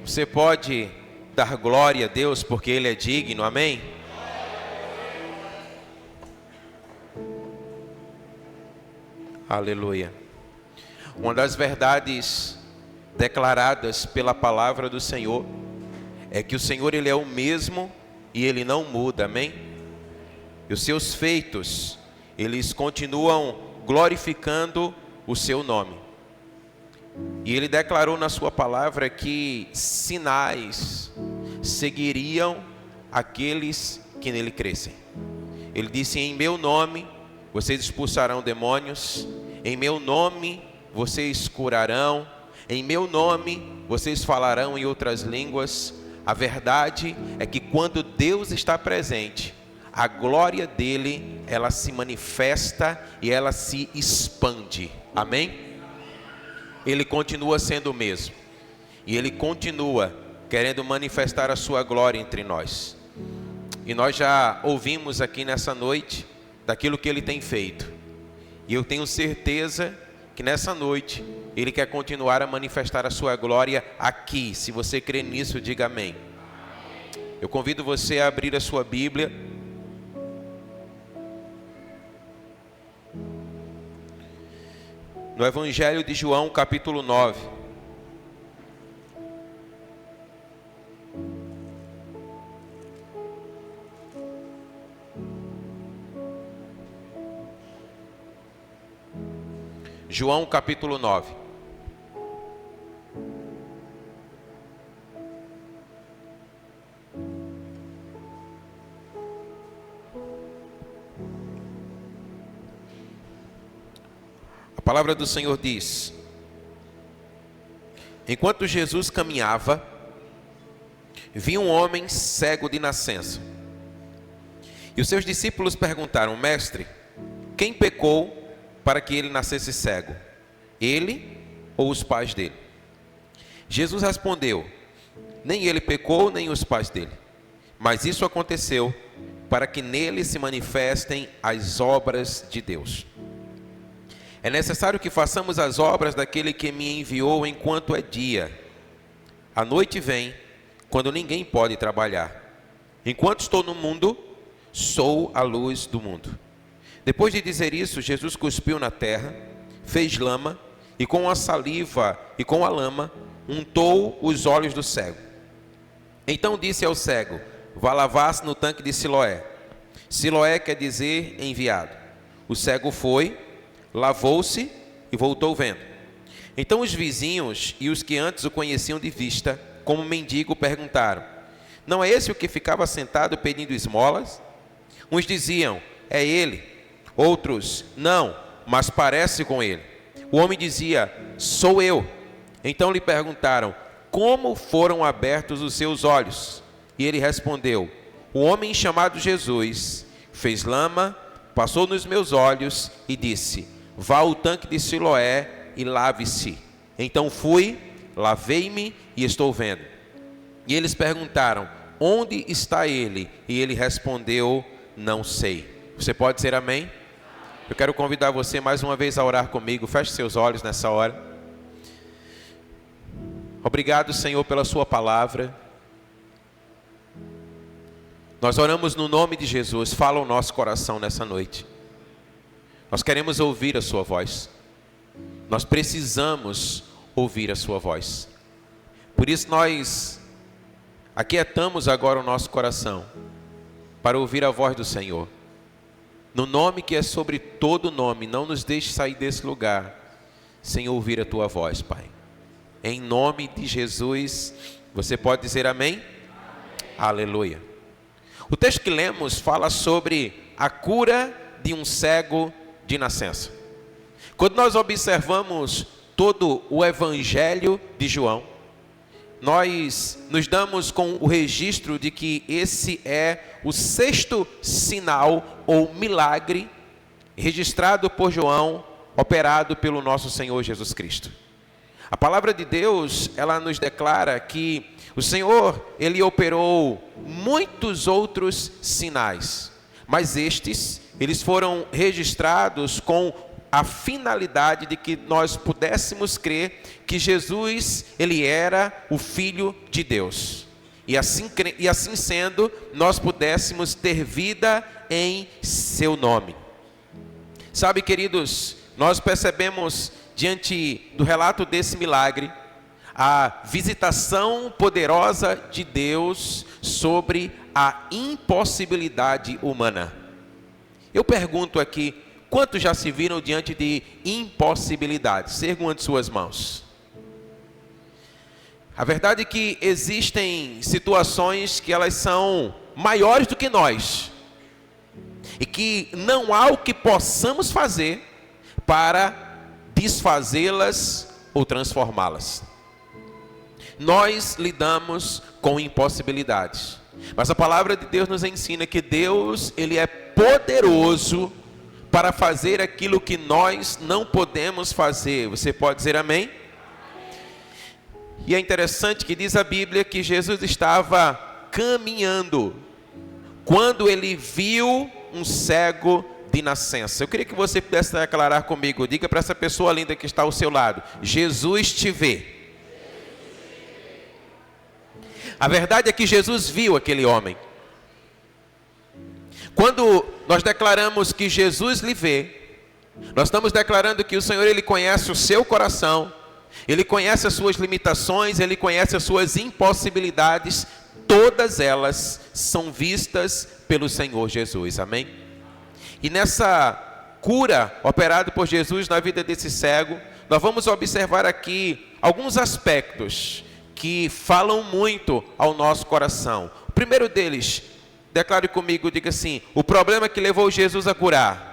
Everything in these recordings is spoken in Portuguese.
Você pode dar glória a Deus porque Ele é digno, amém? Aleluia. Uma das verdades declaradas pela palavra do Senhor é que o Senhor, Ele é o mesmo e Ele não muda, amém? E os seus feitos, eles continuam glorificando o seu nome. E Ele declarou na sua palavra que sinais seguiriam aqueles que nele crescem. Ele disse: em meu nome vocês expulsarão demônios, em meu nome vocês curarão, em meu nome vocês falarão em outras línguas. A verdade é que quando Deus está presente, a glória dele, ela se manifesta e ela se expande, amém? Ele continua sendo o mesmo, e Ele continua querendo manifestar a sua glória entre nós. E nós já ouvimos aqui nessa noite daquilo que Ele tem feito, e eu tenho certeza que nessa noite Ele quer continuar a manifestar a sua glória aqui. Se você crê nisso, diga amém. Eu convido você a abrir a sua Bíblia no Evangelho de João, capítulo 9. João, capítulo 9. A palavra do Senhor diz: enquanto Jesus caminhava, viu um homem cego de nascença. E os seus discípulos perguntaram: mestre, quem pecou para que ele nascesse cego? Ele ou os pais dele? Jesus respondeu: nem ele pecou, nem os pais dele. Mas isso aconteceu para que nele se manifestem as obras de Deus. É necessário que façamos as obras daquele que me enviou enquanto é dia. A noite vem, quando ninguém pode trabalhar. Enquanto estou no mundo, sou a luz do mundo. Depois de dizer isso, Jesus cuspiu na terra, fez lama, e com a saliva e com a lama, untou os olhos do cego. Então disse ao cego: vá lavar-se no tanque de Siloé. Siloé quer dizer enviado. O cego foi, lavou-se e voltou vendo. Então os vizinhos e os que antes o conheciam de vista, como mendigo, perguntaram: não é esse o que ficava sentado pedindo esmolas? Uns diziam: é ele. Outros: não, mas parece com ele. O homem dizia: sou eu. Então lhe perguntaram: como foram abertos os seus olhos? E ele respondeu: o homem chamado Jesus fez lama, passou nos meus olhos e disse: vá ao tanque de Siloé e lave-se. Então fui, lavei-me e estou vendo. E eles perguntaram: onde está ele? E ele respondeu: não sei. Você pode dizer amém? Eu quero convidar você mais uma vez a orar comigo. Feche seus olhos nessa hora. Obrigado, Senhor, pela sua palavra. Nós oramos no nome de Jesus. Fala o nosso coração nessa noite. Nós queremos ouvir a sua voz. Nós precisamos ouvir a sua voz. Por isso nós aquietamos agora o nosso coração para ouvir a voz do Senhor. No nome que é sobre todo nome, não nos deixe sair desse lugar sem ouvir a tua voz, Pai. Em nome de Jesus, você pode dizer amém? Amém. Aleluia. O texto que lemos fala sobre a cura de um cego de nascença. Quando nós observamos todo o Evangelho de João, nós nos damos com o registro de que esse é o 6º sinal ou milagre registrado por João, operado pelo nosso Senhor Jesus Cristo. A palavra de Deus, ela nos declara que o Senhor, Ele operou muitos outros sinais, mas estes, eles foram registrados com a finalidade de que nós pudéssemos crer que Jesus, ele era o Filho de Deus. E assim sendo, nós pudéssemos ter vida em seu nome. Sabe, queridos, nós percebemos diante do relato desse milagre, a visitação poderosa de Deus sobre a impossibilidade humana. Eu pergunto aqui, quantos já se viram diante de impossibilidades? Ergam de suas mãos. A verdade é que existem situações que elas são maiores do que nós, e que não há o que possamos fazer para desfazê-las ou transformá-las. Nós lidamos com impossibilidades, mas a palavra de Deus nos ensina que Deus, ele é poderoso para fazer aquilo que nós não podemos fazer. Você pode dizer amém? E é interessante que diz a Bíblia que Jesus estava caminhando quando ele viu um cego de nascença. Eu queria que você pudesse declarar comigo. Diga para essa pessoa linda que está ao seu lado: Jesus te vê. A verdade é que Jesus viu aquele homem. Quando nós declaramos que Jesus lhe vê, nós estamos declarando que o Senhor, ele conhece o seu coração, ele conhece as suas limitações, ele conhece as suas impossibilidades. Todas elas são vistas pelo Senhor Jesus, amém? E nessa cura operada por Jesus na vida desse cego, nós vamos observar aqui alguns aspectos que falam muito ao nosso coração. O primeiro deles, declare comigo, diga assim: o problema que levou Jesus a curar.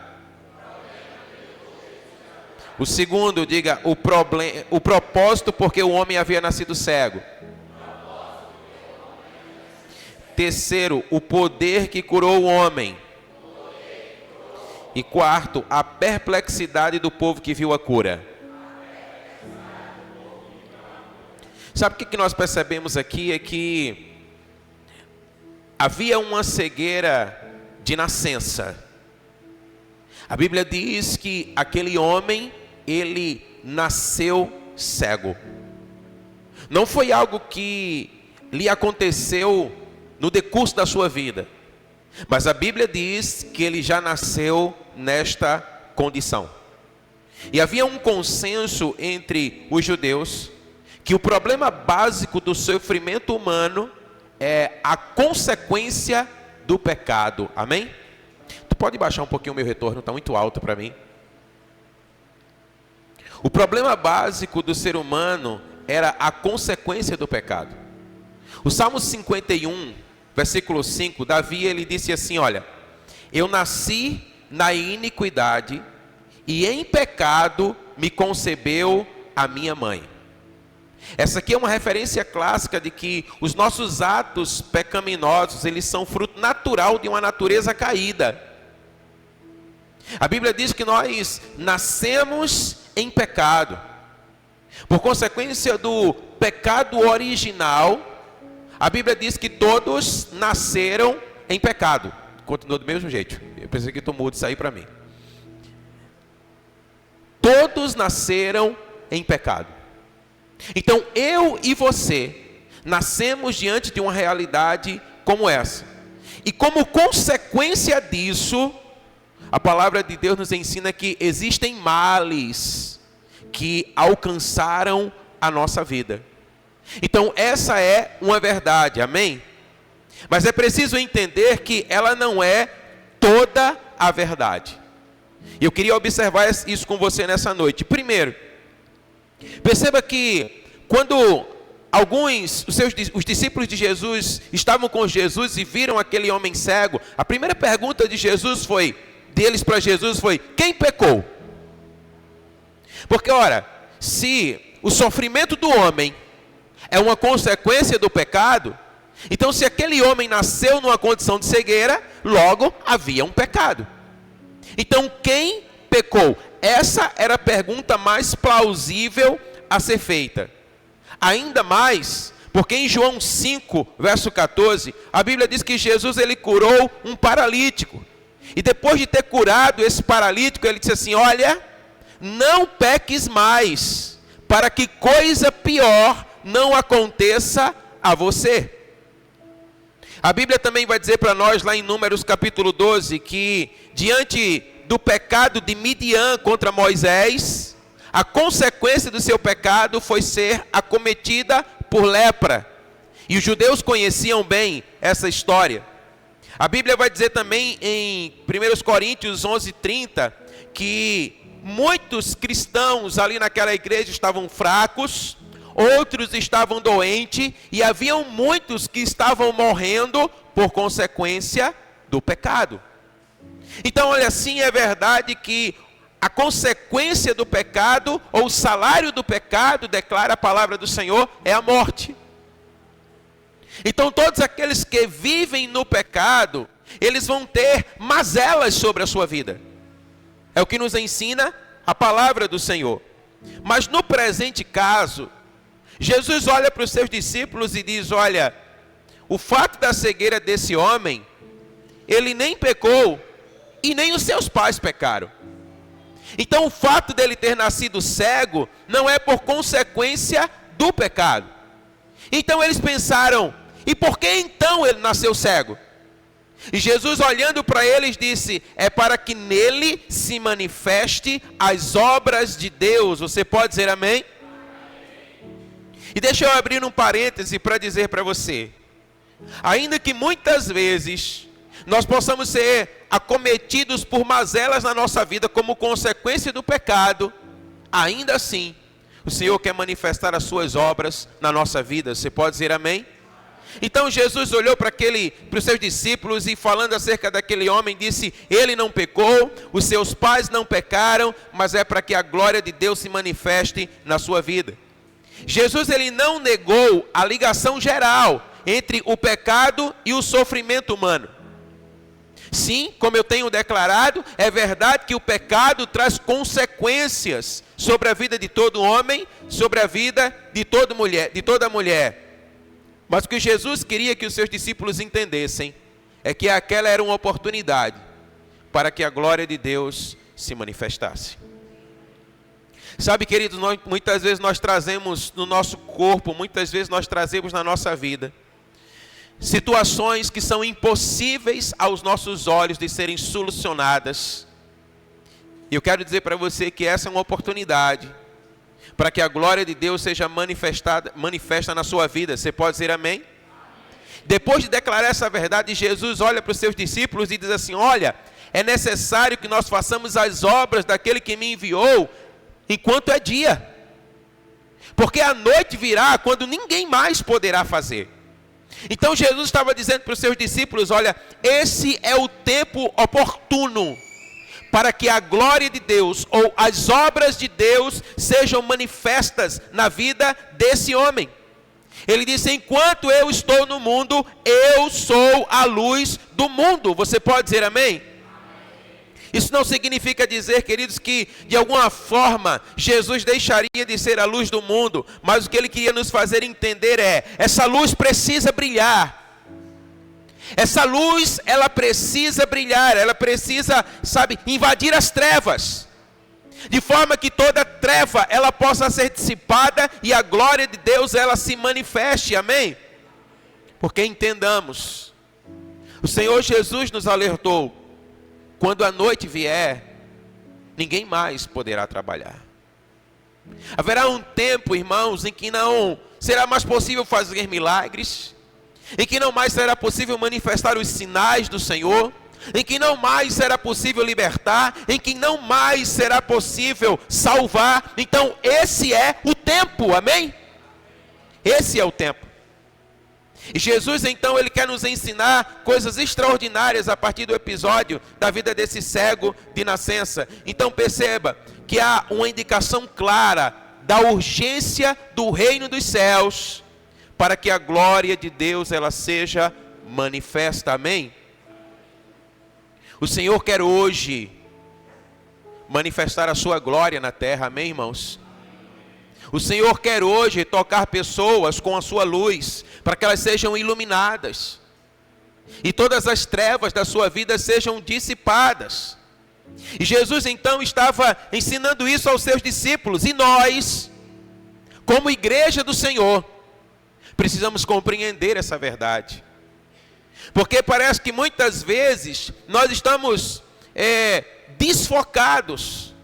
O segundo, diga o propósito porque o homem havia nascido cego. Terceiro, o poder que curou o homem. E quarto, a perplexidade do povo que viu a cura. Sabe o que nós percebemos aqui? É que havia uma cegueira de nascença. A Bíblia diz que aquele homem, ele nasceu cego. Não foi algo que lhe aconteceu no decurso da sua vida, mas a Bíblia diz que ele já nasceu nesta condição. E havia um consenso entre os judeus que o problema básico do sofrimento humano é a consequência do pecado. Amém? Tu pode baixar um pouquinho o meu retorno, está muito alto para mim. O problema básico do ser humano era a consequência do pecado. O Salmo 51, versículo 5, Davi, ele disse assim: olha, eu nasci na iniquidade e em pecado me concebeu a minha mãe. Essa aqui é uma referência clássica de que os nossos atos pecaminosos, eles são fruto natural de uma natureza caída. A Bíblia diz que nós nascemos em pecado. Por consequência do pecado original, a Bíblia diz que todos nasceram em pecado. Continua do mesmo jeito. Eu pensei que tu muda isso aí para mim. Todos nasceram em pecado. Então eu e você nascemos diante de uma realidade como essa. E como consequência disso, a palavra de Deus nos ensina que existem males que alcançaram a nossa vida. Então essa é uma verdade, amém? Mas é preciso entender que ela não é toda a verdade. E eu queria observar isso com você nessa noite. Primeiro, perceba que quando os discípulos de Jesus estavam com Jesus e viram aquele homem cego, a primeira pergunta deles para Jesus foi: quem pecou? Porque ora, se o sofrimento do homem é uma consequência do pecado, então se aquele homem nasceu numa condição de cegueira, logo havia um pecado. Então quem pecou? Essa era a pergunta mais plausível a ser feita. Ainda mais, porque em João 5, verso 14, a Bíblia diz que Jesus, ele curou um paralítico. E depois de ter curado esse paralítico, ele disse assim: olha, não peques mais, para que coisa pior não aconteça a você. A Bíblia também vai dizer para nós lá em Números capítulo 12, que diante do pecado de Midian contra Moisés, a consequência do seu pecado foi ser acometida por lepra. E os judeus conheciam bem essa história. A Bíblia vai dizer também em 1 Coríntios 11:30, que muitos cristãos ali naquela igreja estavam fracos, outros estavam doentes, e haviam muitos que estavam morrendo por consequência do pecado. Então, olha, sim, é verdade que a consequência do pecado, ou o salário do pecado, declara a palavra do Senhor, é a morte. Então, todos aqueles que vivem no pecado, eles vão ter mazelas sobre a sua vida. É o que nos ensina a palavra do Senhor. Mas no presente caso, Jesus olha para os seus discípulos e diz: olha, o fato da cegueira desse homem, ele nem pecou e nem os seus pais pecaram. Então o fato dele ter nascido cego não é por consequência do pecado. Então eles pensaram: e por que então ele nasceu cego? E Jesus, olhando para eles, disse: é para que nele se manifeste as obras de Deus. Você pode dizer amém? E deixa eu abrir um parêntese para dizer para você: ainda que muitas vezes nós possamos ser acometidos por mazelas na nossa vida como consequência do pecado, ainda assim o Senhor quer manifestar as suas obras na nossa vida. Você pode dizer amém? Então Jesus olhou para os seus discípulos e, falando acerca daquele homem, disse: ele não pecou, os seus pais não pecaram, mas é para que a glória de Deus se manifeste na sua vida. Jesus, ele não negou a ligação geral entre o pecado e o sofrimento humano. Sim, como eu tenho declarado, é verdade que o pecado traz consequências sobre a vida de todo homem, sobre a vida de toda mulher. Mas o que Jesus queria que os seus discípulos entendessem é que aquela era uma oportunidade para que a glória de Deus se manifestasse. Sabe, queridos, muitas vezes nós trazemos no nosso corpo, muitas vezes nós trazemos na nossa vida situações que são impossíveis aos nossos olhos de serem solucionadas. E eu quero dizer para você que essa é uma oportunidade para que a glória de Deus seja manifesta na sua vida. Você pode dizer amém? Depois de declarar essa verdade, Jesus olha para os seus discípulos e diz assim: olha, é necessário que nós façamos as obras daquele que me enviou enquanto é dia, porque a noite virá quando ninguém mais poderá fazer. Então Jesus estava dizendo para os seus discípulos: olha, esse é o tempo oportuno para que a glória de Deus, ou as obras de Deus, sejam manifestas na vida desse homem. Ele disse: enquanto eu estou no mundo, eu sou a luz do mundo. Você pode dizer amém? Isso não significa dizer, queridos, que de alguma forma Jesus deixaria de ser a luz do mundo, mas o que ele queria nos fazer entender é: essa luz precisa brilhar. Essa luz, ela precisa brilhar, ela precisa, invadir as trevas, de forma que toda treva, ela possa ser dissipada e a glória de Deus, ela se manifeste, amém? Porque entendamos, o Senhor Jesus nos alertou: quando a noite vier, ninguém mais poderá trabalhar. Haverá um tempo, irmãos, em que não será mais possível fazer milagres, em que não mais será possível manifestar os sinais do Senhor, em que não mais será possível libertar, em que não mais será possível salvar. Então esse é o tempo, amém? Esse é o tempo. E Jesus, então, ele quer nos ensinar coisas extraordinárias a partir do episódio da vida desse cego de nascença. Então perceba que há uma indicação clara da urgência do reino dos céus para que a glória de Deus ela seja manifesta, amém? O Senhor quer hoje manifestar a sua glória na terra, amém, irmãos? O Senhor quer hoje tocar pessoas com a sua luz, para que elas sejam iluminadas, e todas as trevas da sua vida sejam dissipadas. E Jesus então estava ensinando isso aos seus discípulos. E nós, como igreja do Senhor, precisamos compreender essa verdade. Porque parece que muitas vezes nós estamos desfocados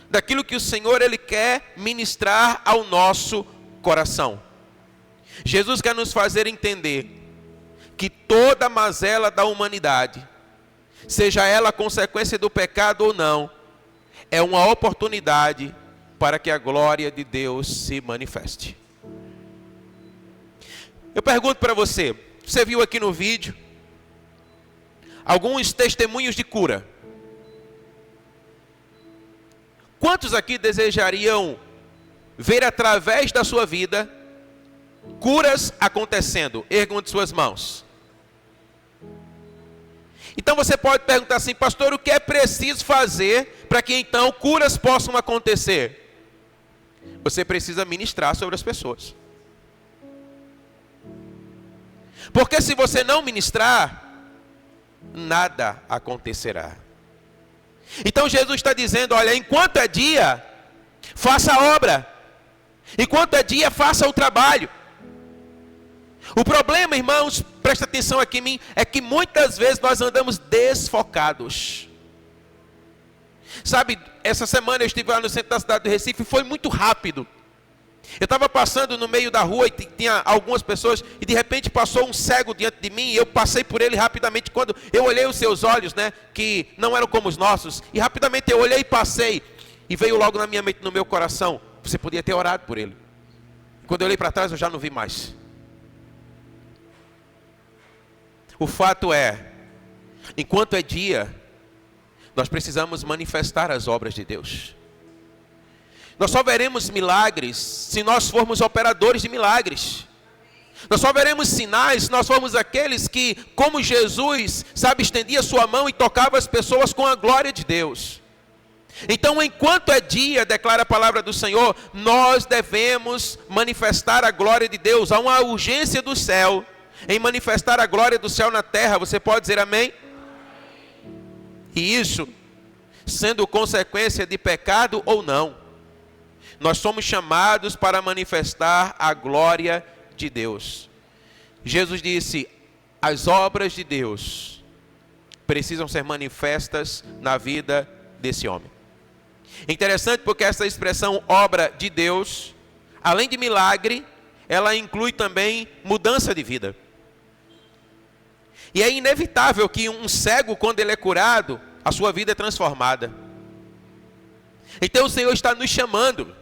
daquilo que o Senhor Ele quer ministrar ao nosso coração. Jesus quer nos fazer entender que toda mazela da humanidade, seja ela consequência do pecado ou não, é uma oportunidade para que a glória de Deus se manifeste. Eu pergunto para você, você viu aqui no vídeo alguns testemunhos de cura? Quantos aqui desejariam ver através da sua vida curas acontecendo? Ergam de suas mãos. Então você pode perguntar assim: pastor, o que é preciso fazer para que então curas possam acontecer? Você precisa ministrar sobre as pessoas. Porque se você não ministrar, nada acontecerá. Então Jesus está dizendo: olha, enquanto é dia, faça a obra. Enquanto é dia, faça o trabalho. O problema, irmãos, presta atenção aqui em mim, é que muitas vezes nós andamos desfocados. Sabe, essa semana eu estive lá no centro da cidade do Recife e foi muito rápido. Eu estava passando no meio da rua e tinha algumas pessoas, e de repente passou um cego diante de mim, e eu passei por ele rapidamente. Quando eu olhei os seus olhos, né, que não eram como os nossos, e rapidamente eu olhei e passei, e veio logo na minha mente, no meu coração: você podia ter orado por ele. Quando eu olhei para trás, eu já não vi mais. O fato é, enquanto é dia, nós precisamos manifestar as obras de Deus. Nós só veremos milagres se nós formos operadores de milagres. Nós só veremos sinais se nós formos aqueles que, como Jesus, sabe, estendia sua mão e tocava as pessoas com a glória de Deus. Então, enquanto é dia, declara a palavra do Senhor, nós devemos manifestar a glória de Deus. Há uma urgência do céu em manifestar a glória do céu na terra. Você pode dizer amém? E isso, sendo consequência de pecado ou não, nós somos chamados para manifestar a glória de Deus. Jesus disse: as obras de Deus precisam ser manifestas na vida desse homem. Interessante porque essa expressão obra de Deus, além de milagre, ela inclui também mudança de vida. E é inevitável que um cego, quando ele é curado, a sua vida é transformada. Então o Senhor está nos chamando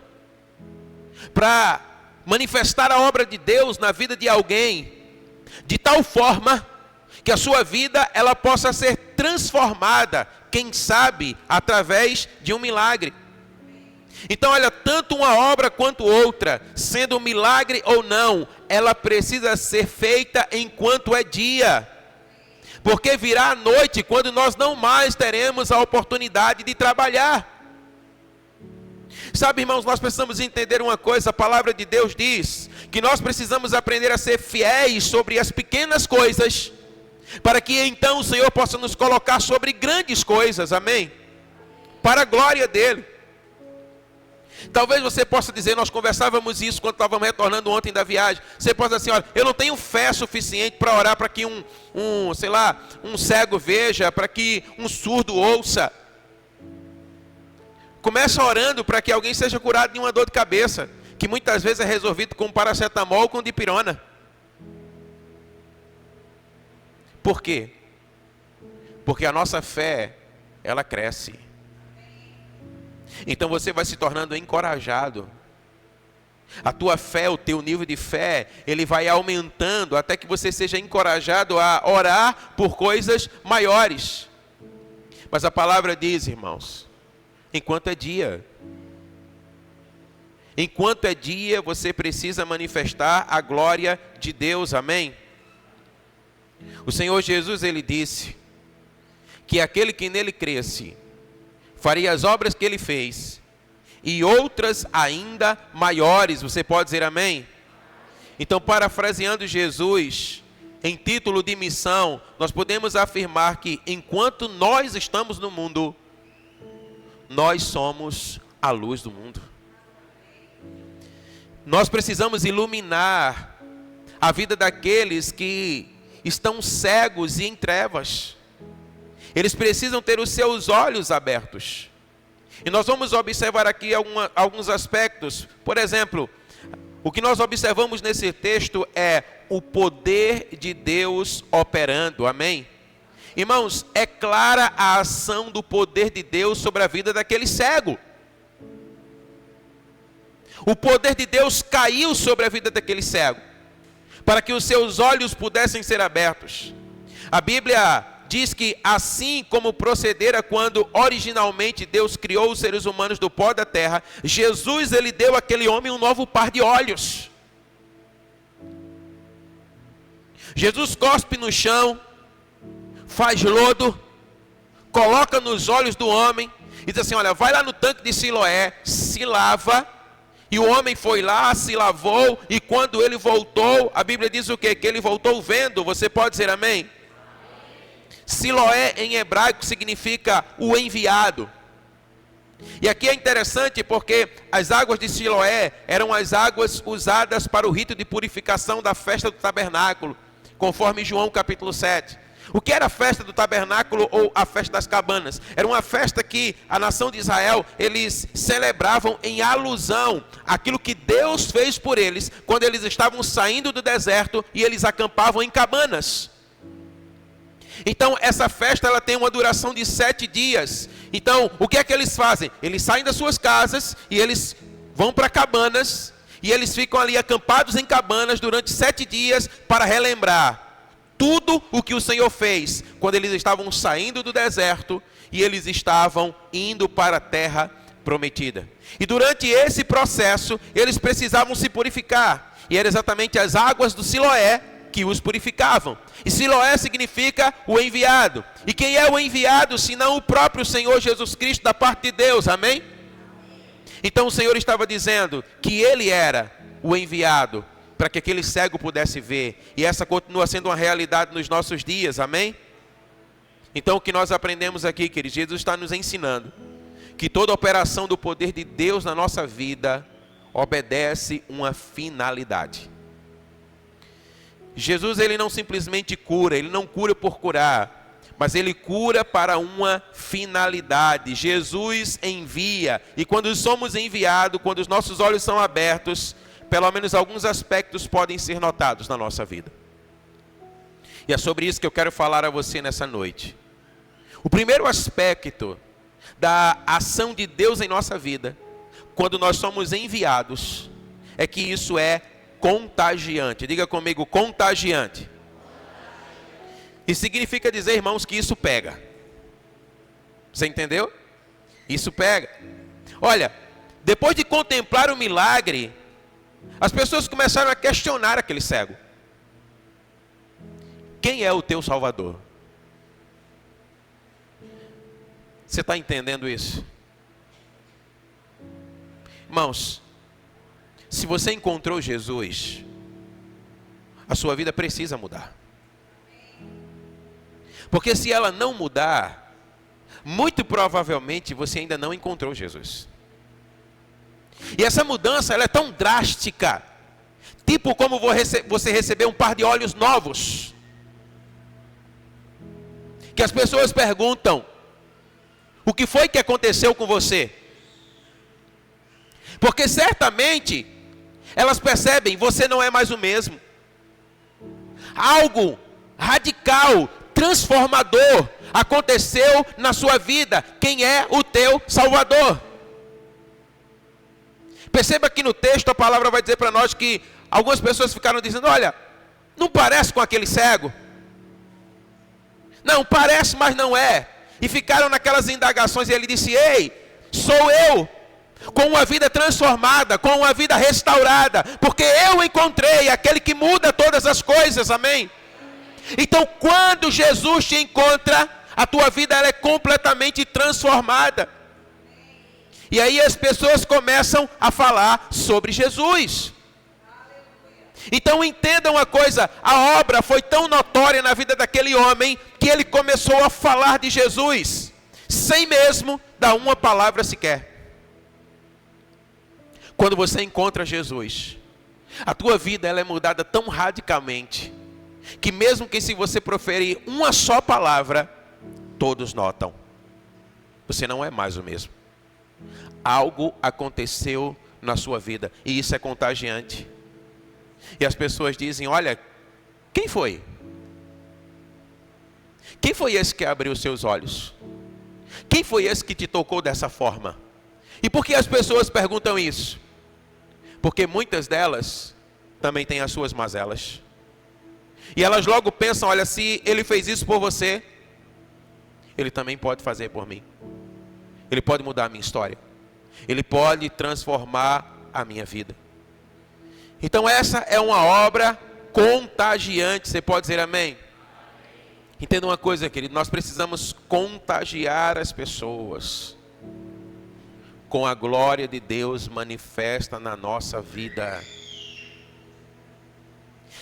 para manifestar a obra de Deus na vida de alguém, de tal forma que a sua vida ela possa ser transformada, quem sabe através de um milagre. Então olha, tanto uma obra quanto outra, sendo um milagre ou não, ela precisa ser feita enquanto é dia. Porque virá a noite quando nós não mais teremos a oportunidade de trabalhar. Sabe, irmãos, nós precisamos entender uma coisa: a palavra de Deus diz que nós precisamos aprender a ser fiéis sobre as pequenas coisas, para que então o Senhor possa nos colocar sobre grandes coisas, amém? Para a glória dEle. Talvez você possa dizer, nós conversávamos isso quando estávamos retornando ontem da viagem. Você possa dizer assim: olha, eu não tenho fé suficiente para orar para que um cego veja, para que um surdo ouça. Começa orando para que alguém seja curado de uma dor de cabeça, que muitas vezes é resolvido com paracetamol ou com dipirona. Por quê? Porque a nossa fé, ela cresce. Então você vai se tornando encorajado. A tua fé, o teu nível de fé, ele vai aumentando até que você seja encorajado a orar por coisas maiores. Mas a palavra diz, irmãos, enquanto é dia. Enquanto é dia, você precisa manifestar a glória de Deus, amém? O Senhor Jesus, ele disse que aquele que nele cresce faria as obras que ele fez e outras ainda maiores. Você pode dizer amém? Então, parafraseando Jesus, em título de missão, nós podemos afirmar que enquanto nós estamos no mundo, nós somos a luz do mundo. Nós precisamos iluminar a vida daqueles que estão cegos e em trevas. Eles precisam ter os seus olhos abertos. E nós vamos observar aqui alguns aspectos. Por exemplo, o que nós observamos nesse texto é o poder de Deus operando. Amém? Irmãos, é clara a ação do poder de Deus sobre a vida daquele cego. O poder de Deus caiu sobre a vida daquele cego, para que os seus olhos pudessem ser abertos. A Bíblia diz que assim como procedera quando originalmente Deus criou os seres humanos do pó da terra, Jesus, ele deu àquele homem um novo par de olhos. Jesus cospe no chão, faz lodo, coloca nos olhos do homem e diz assim: olha, vai lá no tanque de Siloé, se lava. E o homem foi lá, se lavou, e quando ele voltou, a Bíblia diz o quê? Que ele voltou vendo. Você pode dizer amém? Siloé em hebraico significa o enviado. E aqui é interessante porque as águas de Siloé eram as águas usadas para o rito de purificação da festa do tabernáculo, conforme João capítulo 7. O que era a festa do tabernáculo ou a festa das cabanas? Era uma festa que a nação de Israel, eles celebravam em alusão àquilo que Deus fez por eles, quando eles estavam saindo do deserto e eles acampavam em cabanas. Então essa festa, ela tem uma duração de 7 dias. Então o que é que eles fazem? Eles saem das suas casas e eles vão para cabanas, e eles ficam ali acampados em cabanas durante 7 dias para relembrar tudo o que o Senhor fez quando eles estavam saindo do deserto e eles estavam indo para a terra prometida. E durante esse processo eles precisavam se purificar, e era exatamente as águas do Siloé que os purificavam. E Siloé significa o enviado. E quem é o enviado senão o próprio Senhor Jesus Cristo da parte de Deus? Amém? Então o Senhor estava dizendo que Ele era o enviado para que aquele cego pudesse ver. E essa continua sendo uma realidade nos nossos dias, amém? Então o que nós aprendemos aqui, queridos, Jesus está nos ensinando que toda operação do poder de Deus na nossa vida obedece uma finalidade. Jesus, ele não simplesmente cura, ele não cura por curar, mas ele cura para uma finalidade. Jesus envia, e quando somos enviados, quando os nossos olhos são abertos, pelo menos alguns aspectos podem ser notados na nossa vida. E é sobre isso que eu quero falar a você nessa noite. O primeiro aspecto da ação de Deus em nossa vida, quando nós somos enviados, é que isso é contagiante. Diga comigo, contagiante. Isso significa dizer, irmãos, que isso pega. Você entendeu? Isso pega. Olha, depois de contemplar o milagre, as pessoas começaram a questionar aquele cego. Quem é o teu Salvador? Você está entendendo isso? Irmãos, se você encontrou Jesus, a sua vida precisa mudar. Porque se ela não mudar, muito provavelmente você ainda não encontrou Jesus. E essa mudança, ela é tão drástica, tipo como você receber um par de olhos novos, que as pessoas perguntam: o que foi que aconteceu com você? Porque certamente elas percebem, você não é mais o mesmo. Algo radical, transformador aconteceu na sua vida. Quem é o teu Salvador? Perceba que no texto a palavra vai dizer para nós que algumas pessoas ficaram dizendo: olha, não parece com aquele cego. Não, parece, mas não é. E ficaram naquelas indagações, e ele disse: ei, sou eu, com uma vida transformada, com uma vida restaurada, porque eu encontrei aquele que muda todas as coisas, amém? Então quando Jesus te encontra, a tua vida ela é completamente transformada. E aí as pessoas começam a falar sobre Jesus. Então entendam uma coisa, a obra foi tão notória na vida daquele homem, que ele começou a falar de Jesus, sem mesmo dar uma palavra sequer. Quando você encontra Jesus, a tua vida ela é mudada tão radicalmente, que mesmo que se você proferir uma só palavra, todos notam. Você não é mais o mesmo. Algo aconteceu na sua vida, e isso é contagiante. E as pessoas dizem, olha, quem foi? Quem foi esse que abriu os seus olhos? Quem foi esse que te tocou dessa forma? E por que as pessoas perguntam isso? Porque muitas delas também têm as suas mazelas. E elas logo pensam, olha, se ele fez isso por você, ele também pode fazer por mim. Ele pode mudar a minha história. Ele pode transformar a minha vida. Então essa é uma obra contagiante. Você pode dizer amém? Entenda uma coisa, querido. Nós precisamos contagiar as pessoas com a glória de Deus manifesta na nossa vida.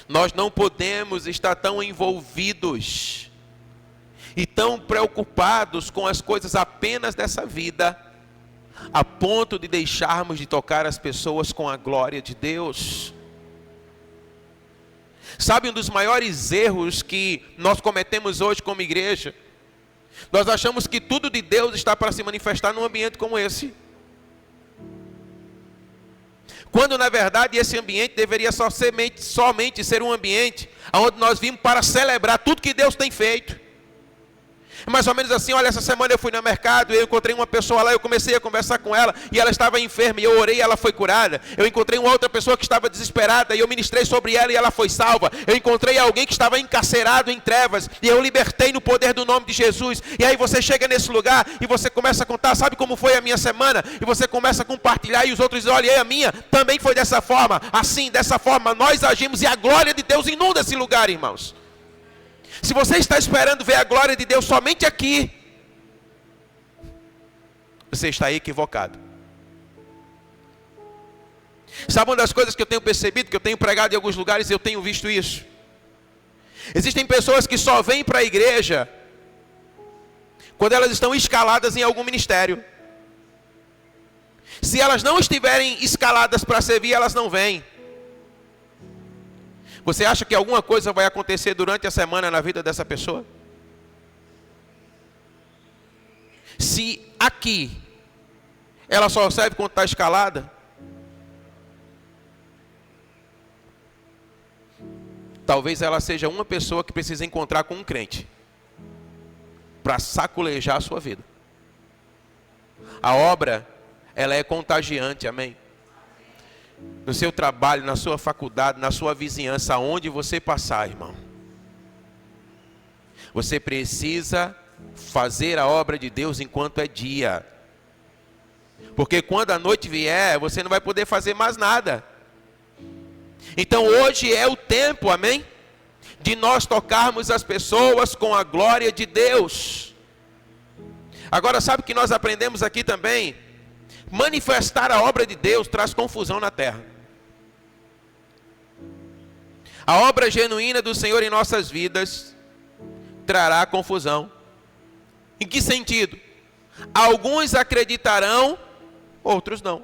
Nós não podemos estar tão envolvidos e tão preocupados com as coisas apenas dessa vida, a ponto de deixarmos de tocar as pessoas com a glória de Deus. Sabe, um dos maiores erros que nós cometemos hoje como igreja? Nós achamos que tudo de Deus está para se manifestar num ambiente como esse. Quando na verdade esse ambiente deveria somente ser um ambiente onde nós vimos para celebrar tudo que Deus tem feito. Mais ou menos assim, olha, essa semana eu fui no mercado, eu encontrei uma pessoa lá, eu comecei a conversar com ela, e ela estava enferma, e eu orei e ela foi curada. Eu encontrei uma outra pessoa que estava desesperada, e eu ministrei sobre ela e ela foi salva. Eu encontrei alguém que estava encarcerado em trevas, e eu libertei no poder do nome de Jesus. E aí você chega nesse lugar, e você começa a contar, sabe como foi a minha semana? E você começa a compartilhar, e os outros dizem, olha, e a minha também foi dessa forma. Assim, dessa forma, nós agimos, e a glória de Deus inunda esse lugar, irmãos. Se você está esperando ver a glória de Deus somente aqui, você está equivocado. Sabe uma das coisas que eu tenho percebido, que eu tenho pregado em alguns lugares e eu tenho visto isso? Existem pessoas que só vêm para a igreja quando elas estão escaladas em algum ministério. Se elas não estiverem escaladas para servir, elas não vêm. Você acha que alguma coisa vai acontecer durante a semana na vida dessa pessoa? Se aqui ela só serve quando está escalada, talvez ela seja uma pessoa que precisa encontrar com um crente para saculejar a sua vida. A obra, ela é contagiante, amém? No seu trabalho, na sua faculdade, na sua vizinhança, aonde você passar, irmão, você precisa fazer a obra de Deus enquanto é dia. Porque quando a noite vier, você não vai poder fazer mais nada. Então hoje é o tempo, amém? De nós tocarmos as pessoas com a glória de Deus. Agora, sabe o que nós aprendemos aqui também? Manifestar a obra de Deus traz confusão na terra. A obra genuína do Senhor em nossas vidas trará confusão. Em que sentido? Alguns acreditarão, outros não.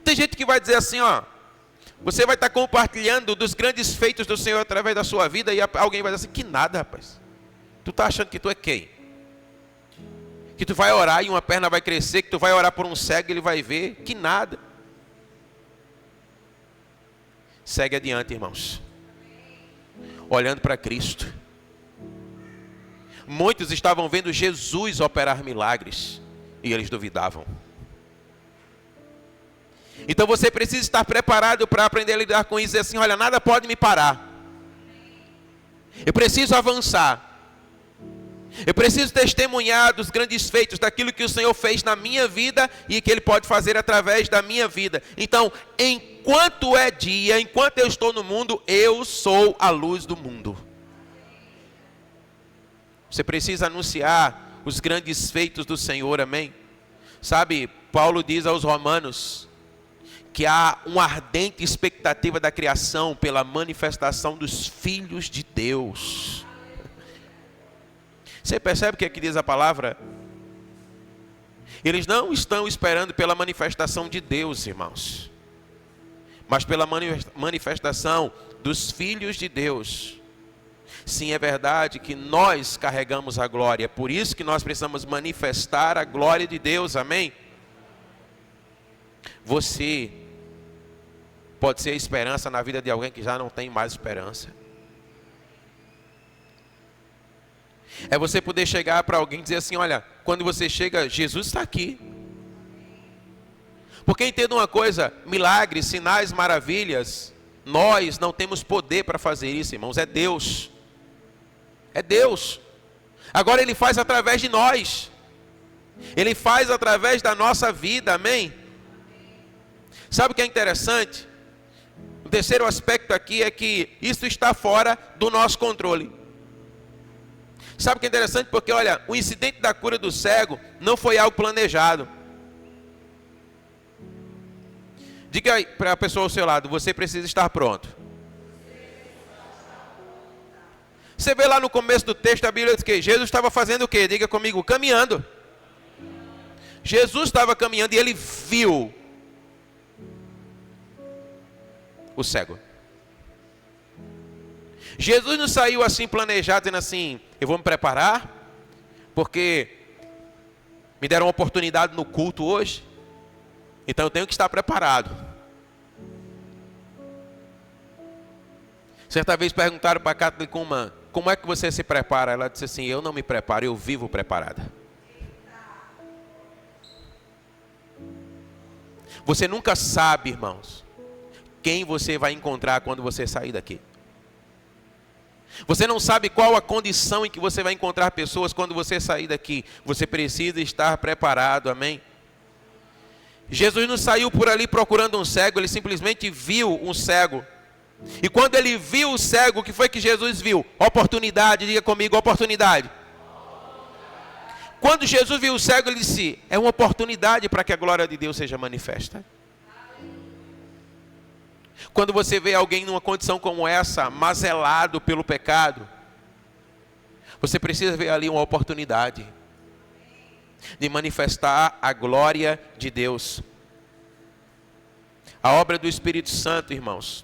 Tem gente que vai dizer assim, ó, você vai estar compartilhando dos grandes feitos do Senhor através da sua vida, e alguém vai dizer assim, que nada, rapaz. Tu está achando que tu é quem? Que tu vai orar e uma perna vai crescer, que tu vai orar por um cego e ele vai ver, que nada. Segue adiante, irmãos. Olhando para Cristo. Muitos estavam vendo Jesus operar milagres e eles duvidavam. Então você precisa estar preparado para aprender a lidar com isso e dizer assim, olha, nada pode me parar. Eu preciso avançar. Eu preciso testemunhar dos grandes feitos, daquilo que o Senhor fez na minha vida e que Ele pode fazer através da minha vida. Então, enquanto é dia, enquanto eu estou no mundo, eu sou a luz do mundo. Você precisa anunciar os grandes feitos do Senhor, amém? Sabe, Paulo diz aos Romanos que há uma ardente expectativa da criação pela manifestação dos filhos de Deus. Você percebe o que aqui diz a palavra? Eles não estão esperando pela manifestação de Deus, irmãos, mas pela manifestação dos filhos de Deus. Sim, é verdade que nós carregamos a glória, é por isso que nós precisamos manifestar a glória de Deus, amém? Você pode ser a esperança na vida de alguém que já não tem mais esperança. É você poder chegar para alguém e dizer assim, olha, quando você chega, Jesus está aqui. Porque entenda uma coisa, milagres, sinais, maravilhas, nós não temos poder para fazer isso, irmãos, é Deus. É Deus. Agora Ele faz através de nós. Ele faz através da nossa vida, amém? Sabe o que é interessante? O terceiro aspecto aqui é que isso está fora do nosso controle. Sabe o que é interessante? Porque olha, o incidente da cura do cego não foi algo planejado. Diga aí para a pessoa ao seu lado, você precisa estar pronto. Você vê lá no começo do texto, a Bíblia diz que Jesus estava fazendo o quê? Diga comigo, caminhando. Jesus estava caminhando e ele viu o cego. Jesus não saiu assim planejado, dizendo assim, eu vou me preparar, porque me deram uma oportunidade no culto hoje, então eu tenho que estar preparado. Certa vez perguntaram para a Catlicuma, como é que você se prepara? Ela disse assim, eu não me preparo, eu vivo preparada. Você nunca sabe, irmãos, quem você vai encontrar quando você sair daqui. Você não sabe qual a condição em que você vai encontrar pessoas quando você sair daqui. Você precisa estar preparado, amém? Jesus não saiu por ali procurando um cego, ele simplesmente viu um cego. E quando ele viu o cego, o que foi que Jesus viu? Oportunidade, diga comigo, oportunidade. Quando Jesus viu o cego, ele disse, é uma oportunidade para que a glória de Deus seja manifesta. Quando você vê alguém numa condição como essa, mazelado pelo pecado, você precisa ver ali uma oportunidade de manifestar a glória de Deus. A obra do Espírito Santo, irmãos,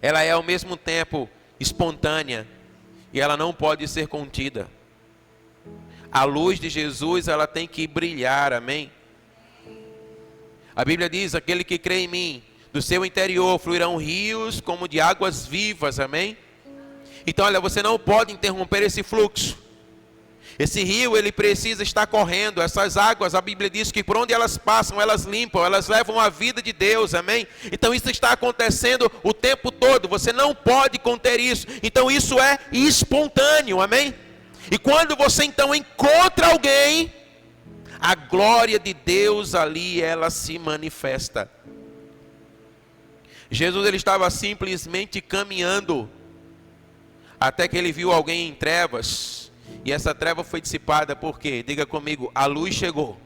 ela é ao mesmo tempo espontânea e ela não pode ser contida. A luz de Jesus, ela tem que brilhar, amém? A Bíblia diz, aquele que crê em mim, do seu interior fluirão rios como de águas vivas, amém? Então, olha, você não pode interromper esse fluxo. Esse rio, ele precisa estar correndo. Essas águas, a Bíblia diz que por onde elas passam, elas limpam, elas levam a vida de Deus, amém? Então isso está acontecendo o tempo todo, você não pode conter isso. Então isso é espontâneo, amém? E quando você então encontra alguém, a glória de Deus ali, ela se manifesta. Jesus, ele estava simplesmente caminhando, até que ele viu alguém em trevas, e essa treva foi dissipada, por quê? Diga comigo, a luz chegou.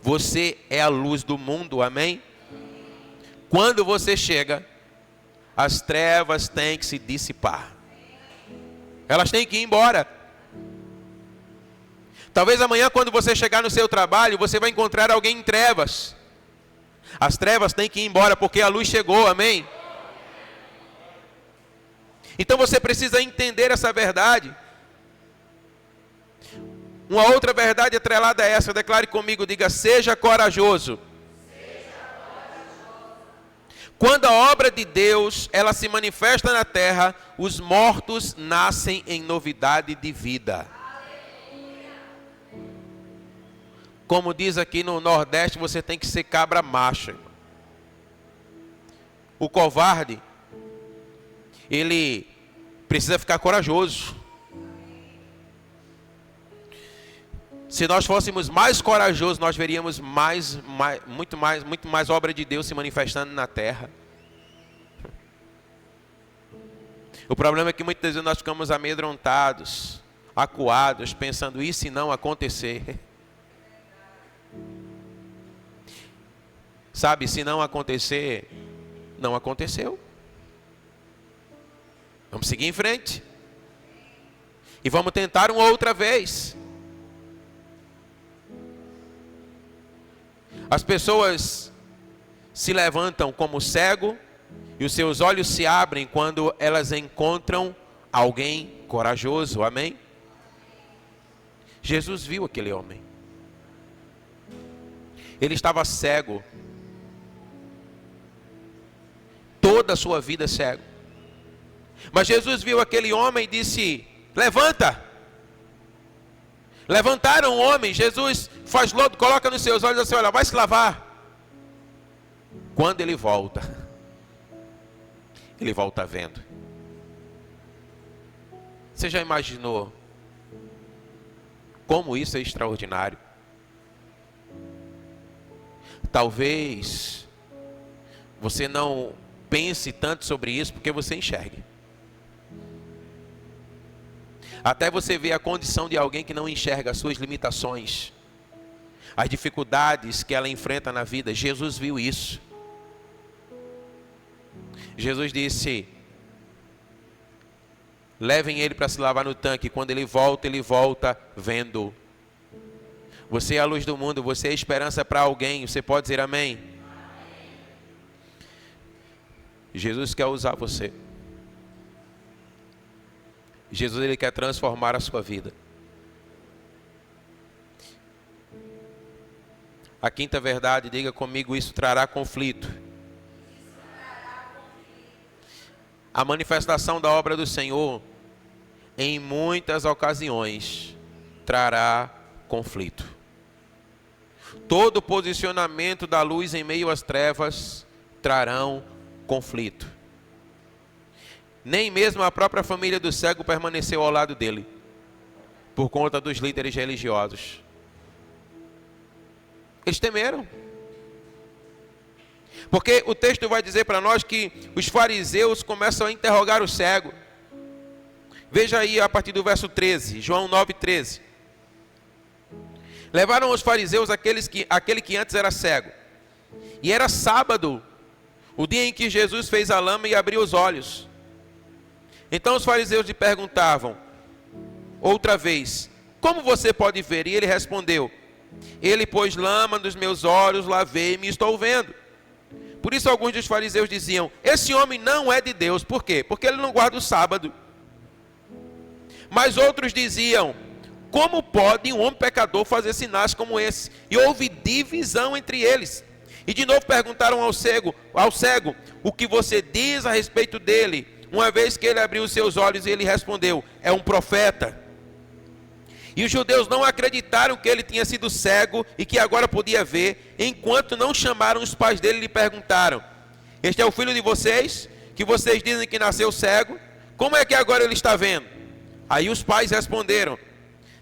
Você é a luz do mundo, amém? Quando você chega, as trevas têm que se dissipar. Elas têm que ir embora. Talvez amanhã, quando você chegar no seu trabalho, você vai encontrar alguém em trevas. As trevas têm que ir embora, porque a luz chegou, amém? Então você precisa entender essa verdade. Uma outra verdade atrelada a essa, declare comigo, diga, seja corajoso. Quando a obra de Deus, ela se manifesta na terra, os mortos nascem em novidade de vida. Como diz aqui no Nordeste, você tem que ser cabra macho. Irmão. O covarde, ele precisa ficar corajoso. Se nós fôssemos mais corajosos, nós veríamos muito mais obra de Deus se manifestando na terra. O problema é que muitas vezes nós ficamos amedrontados, acuados, pensando, e se não acontecer? Sabe, se não acontecer, não aconteceu. Vamos seguir em frente. E vamos tentar uma outra vez. As pessoas se levantam como cego e os seus olhos se abrem quando elas encontram alguém corajoso, amém? Jesus viu aquele homem. Ele estava cego. Toda a sua vida cego. Mas Jesus viu aquele homem e disse: levanta. Levantaram o homem. Jesus faz lodo, coloca nos seus olhos assim: olha, vai se lavar. Quando ele volta vendo. Você já imaginou como isso é extraordinário? Talvez você não pense tanto sobre isso porque você enxergue. Até você ver a condição de alguém que não enxerga as suas limitações, as dificuldades que ela enfrenta na vida. Jesus viu isso. Jesus disse: levem ele para se lavar no tanque. Quando ele volta vendo. Você é a luz do mundo, você é a esperança para alguém. Você pode dizer amém? Jesus quer usar você. Jesus, ele quer transformar a sua vida. A quinta verdade, diga comigo: isso trará conflito. A manifestação da obra do Senhor, em muitas ocasiões, trará conflito. Todo posicionamento da luz em meio às trevas trarão conflito. Nem mesmo a própria família do cego permaneceu ao lado dele, por conta dos líderes religiosos. Eles temeram. Porque o texto vai dizer para nós que os fariseus começam a interrogar o cego. Veja aí a partir do verso 13, João 9:13. Levaram os fariseus aquele que antes era cego. E era sábado, o dia em que Jesus fez a lama e abriu os olhos. Então os fariseus lhe perguntavam outra vez: como você pode ver? E ele respondeu: ele pôs lama nos meus olhos, lavei-me e estou vendo. Por isso alguns dos fariseus diziam: esse homem não é de Deus. Por quê? Porque ele não guarda o sábado. Mas outros diziam: como pode um homem pecador fazer sinais como esse? E houve divisão entre eles. E de novo perguntaram ao cego: o que você diz a respeito dele? Uma vez que ele abriu os seus olhos, ele respondeu: é um profeta. E os judeus não acreditaram que ele tinha sido cego e que agora podia ver, enquanto não chamaram os pais dele e lhe perguntaram: este é o filho de vocês, que vocês dizem que nasceu cego? Como é que agora ele está vendo? Aí os pais responderam: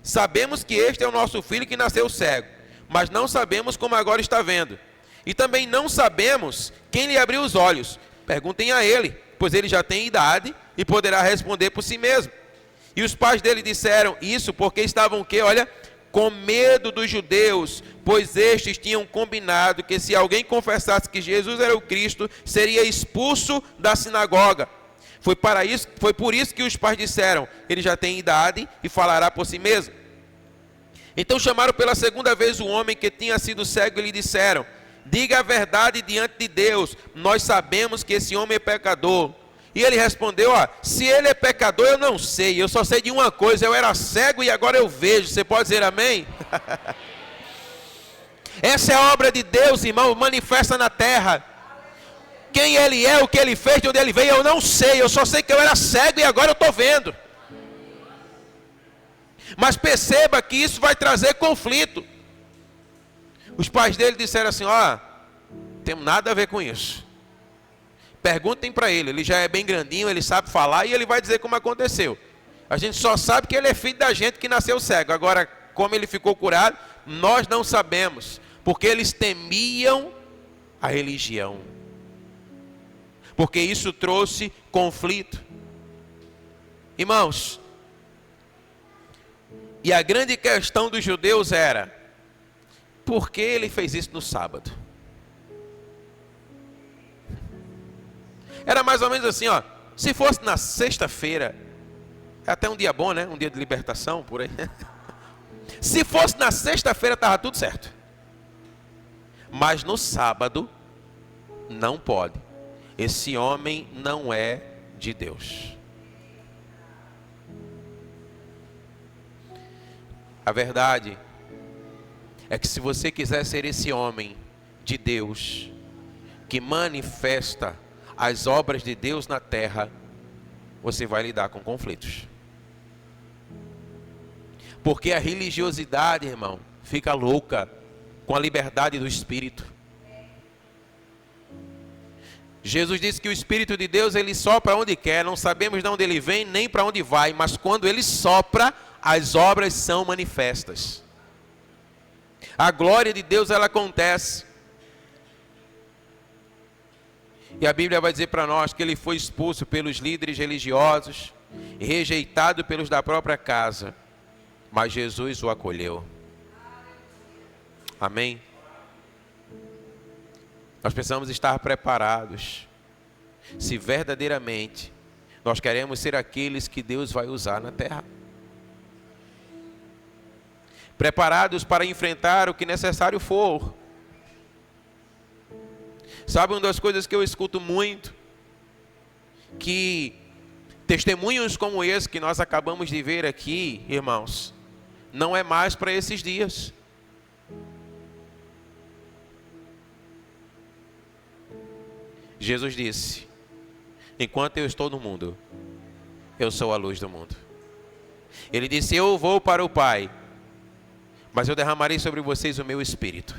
sabemos que este é o nosso filho que nasceu cego, mas não sabemos como agora está vendo. E também não sabemos quem lhe abriu os olhos. Perguntem a ele, pois ele já tem idade e poderá responder por si mesmo. E os pais dele disseram isso porque estavam o quê? Olha, com medo dos judeus, pois estes tinham combinado que se alguém confessasse que Jesus era o Cristo, seria expulso da sinagoga. Foi por isso que os pais disseram: ele já tem idade e falará por si mesmo. Então chamaram pela segunda vez o homem que tinha sido cego e lhe disseram: diga a verdade diante de Deus, nós sabemos que esse homem é pecador. E ele respondeu: se ele é pecador eu não sei, eu só sei de uma coisa: eu era cego e agora eu vejo. Você pode dizer amém? Essa é a obra de Deus, irmão, manifesta na terra. Quem ele é, o que ele fez, de onde ele veio, eu não sei. Eu só sei que eu era cego e agora eu estou vendo. Mas perceba que isso vai trazer conflito. Os pais dele disseram assim: não tem nada a ver com isso. Perguntem para ele, ele já é bem grandinho, ele sabe falar e ele vai dizer como aconteceu. A gente só sabe que ele é filho da gente que nasceu cego. Agora, como ele ficou curado, nós não sabemos. Porque eles temiam a religião. Porque isso trouxe conflito. Irmãos, e a grande questão dos judeus era: por que ele fez isso no sábado? Era mais ou menos assim, se fosse na sexta-feira, É até um dia bom, né? Um dia de libertação, por aí. Se fosse na sexta-feira, estava tudo certo. Mas no sábado, não pode. Esse homem não é de Deus. A verdade é que se você quiser ser esse homem de Deus, que manifesta as obras de Deus na terra, você vai lidar com conflitos. Porque a religiosidade, irmão, fica louca com a liberdade do Espírito. Jesus disse que o Espírito de Deus, ele sopra onde quer, não sabemos de onde ele vem, nem para onde vai, mas quando ele sopra, as obras são manifestas. A glória de Deus, ela acontece. E a Bíblia vai dizer para nós que ele foi expulso pelos líderes religiosos, e rejeitado pelos da própria casa, mas Jesus o acolheu. Amém? Nós precisamos estar preparados, se verdadeiramente nós queremos ser aqueles que Deus vai usar na terra. Preparados para enfrentar o que necessário for. Sabe uma das coisas que eu escuto muito? Que testemunhos como esse que nós acabamos de ver aqui, irmãos, não é mais para esses dias. Jesus disse: enquanto eu estou no mundo, eu sou a luz do mundo. Ele disse: eu vou para o Pai, mas eu derramarei sobre vocês o meu Espírito.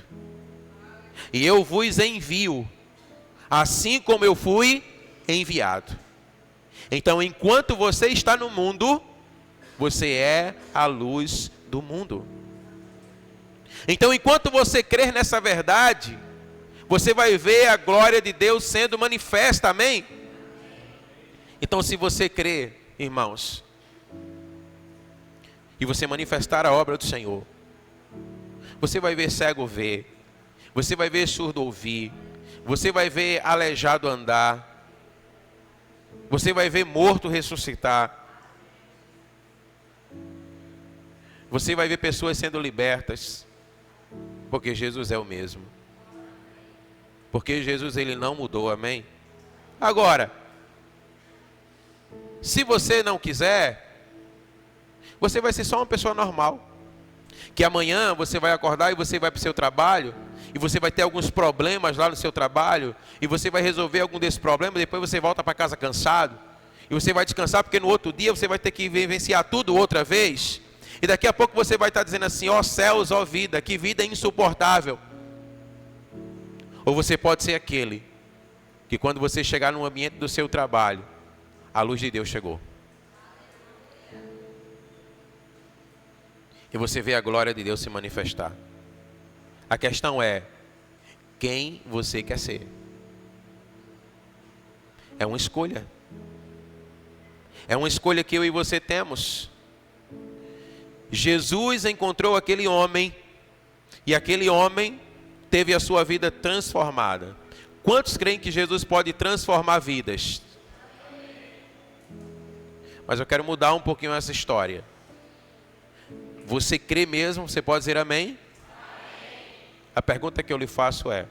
E eu vos envio, assim como eu fui enviado. Então, enquanto você está no mundo, você é a luz do mundo. Então, enquanto você crer nessa verdade, você vai ver a glória de Deus sendo manifesta, amém? Então, se você crer, irmãos, e você manifestar a obra do Senhor, você vai ver cego ver, você vai ver surdo ouvir, você vai ver aleijado andar, você vai ver morto ressuscitar, você vai ver pessoas sendo libertas, porque Jesus é o mesmo. Porque Jesus, ele não mudou, amém? Agora, se você não quiser, você vai ser só uma pessoa normal. Que amanhã você vai acordar e você vai para o seu trabalho, e você vai ter alguns problemas lá no seu trabalho, e você vai resolver algum desses problemas, depois você volta para casa cansado, e você vai descansar porque no outro dia você vai ter que vivenciar tudo outra vez, e daqui a pouco você vai estar dizendo assim: ó céus, ó vida, que vida insuportável. Ou você pode ser aquele que quando você chegar no ambiente do seu trabalho, a luz de Deus chegou. E você vê a glória de Deus se manifestar. A questão é, quem você quer ser? É uma escolha. É uma escolha que eu e você temos. Jesus encontrou aquele homem, e aquele homem teve a sua vida transformada. Quantos creem que Jesus pode transformar vidas? Mas eu quero mudar um pouquinho essa história. Você crê mesmo? Você pode dizer amém? A pergunta que eu lhe faço é: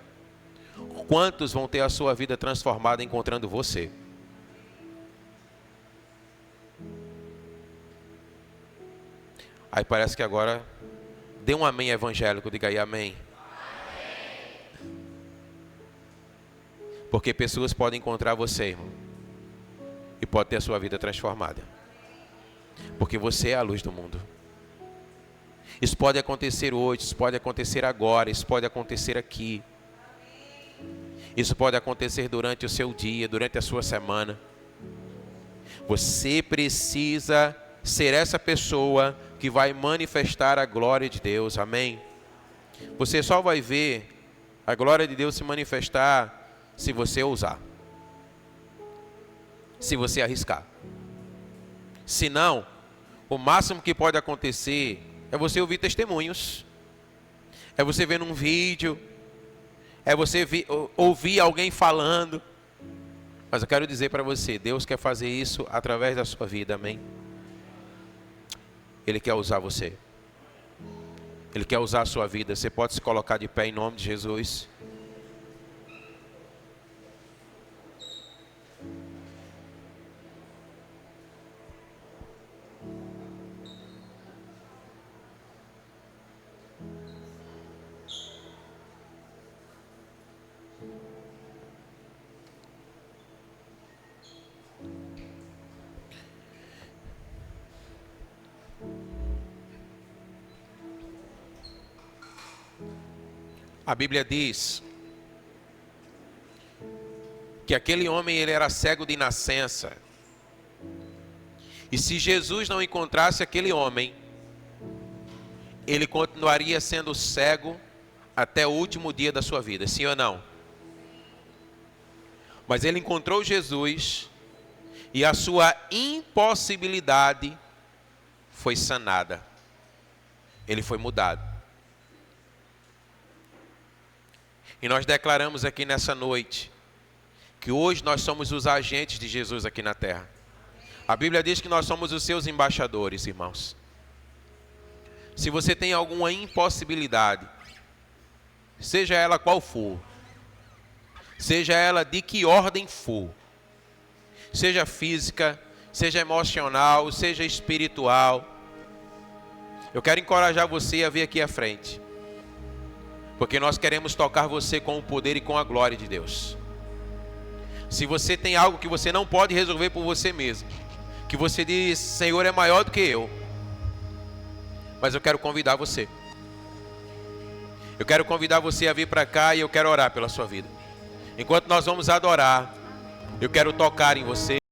quantos vão ter a sua vida transformada encontrando você? Aí parece que agora dê um amém evangélico, diga aí amém. Porque pessoas podem encontrar você, irmão, e pode ter a sua vida transformada. Porque você é a luz do mundo. Isso pode acontecer hoje, isso pode acontecer agora, isso pode acontecer aqui. Isso pode acontecer durante o seu dia, durante a sua semana. Você precisa ser essa pessoa que vai manifestar a glória de Deus, amém? Você só vai ver a glória de Deus se manifestar se você ousar, se você arriscar. Se não, o máximo que pode acontecer é você ouvir testemunhos, é você ver num vídeo, é você ouvir alguém falando. Mas eu quero dizer para você, Deus quer fazer isso através da sua vida, amém? Ele quer usar você. Ele quer usar a sua vida. Você pode se colocar de pé em nome de Jesus. A Bíblia diz que aquele homem ele era cego de nascença. E se Jesus não encontrasse aquele homem, ele continuaria sendo cego até o último dia da sua vida, sim ou não? Mas ele encontrou Jesus e a sua impossibilidade foi sanada. Ele foi mudado. E nós declaramos aqui nessa noite que hoje nós somos os agentes de Jesus aqui na terra. A Bíblia diz que nós somos os seus embaixadores, irmãos. Se você tem alguma impossibilidade, seja ela qual for, seja ela de que ordem for, seja física, seja emocional, seja espiritual, eu quero encorajar você a vir aqui à frente. Porque nós queremos tocar você com o poder e com a glória de Deus. Se você tem algo que você não pode resolver por você mesmo, que você diz, Senhor é maior do que eu, mas eu quero convidar você. Eu quero convidar você a vir para cá e eu quero orar pela sua vida. Enquanto nós vamos adorar, eu quero tocar em você.